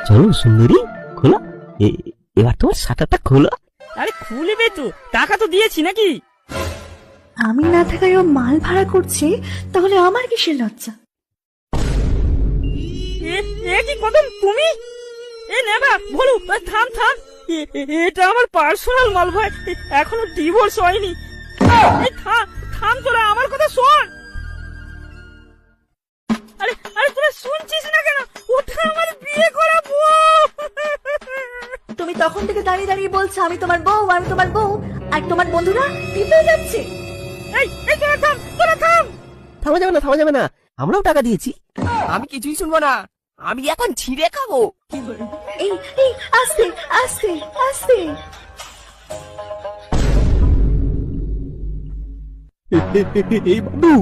চলো সুন্দরী, খোলো। এবার তোমার শাটারটা খোলো। আরে খুলবে তো, টাকা তো দিয়েছি নাকি? আমি না থাকায় ও মাল ভাড়া করছে, তাহলে আমার কিসের লজ্জা? এ কি কদম, তুমি? এ নেবা বলো, থাম থাম। এটা আমার পার্সোনাল মাল ভাই, এখনো ডিভোর্স হয়নি। এই থাম তোরা, আমার কথা শোন। আরে আরে তোরা শুনছিস না কেন? ওটা আমার বিয়ে করা বউ। তুমি তখন থেকে দাঁড়িয়ে দাঁড়িয়ে বলছো আমি তোমার বউ, আমি তোমার বউ, আর তোমার বন্ধুরা টিপে যাচ্ছে। এই এই তোরা থাম, তোরা থাম। থামা যাবে না, থামা যাবে না, আমরাও টাকা দিয়েছি। আমি কিছুই শুনবো না, আমি এখন ছিঁড়ে খাবো। এই এই আস্তে আস্তে আস্তে। এই বাবু,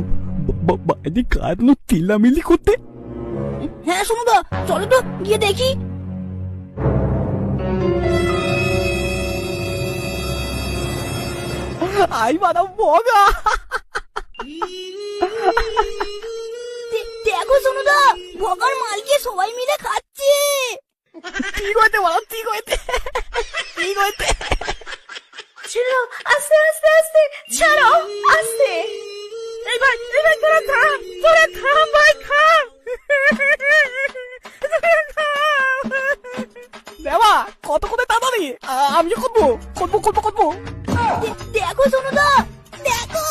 বাইরে কারণ চিল্লামিল্লি করতে। হ্যাঁ সুমদা, চলো তো গিয়ে দেখি। আই বাদাম বগা। দেখো সুমদা, ভগার মালকে সবাই মিলে খাচ্ছে। ঠিক হইতে বলো, ঠিক হইতে, ঠিক হইতে। ছেড়ো, আস্তে আস্তে আস্তে, ছাড়ো, আস্তে। এই ভাই তোরা থাম ভাই, থাম। দেবা কত করে তাড়াতাড়ি, আমিও করবো করবো করবো করবো। দেখো সুমদা, দেখো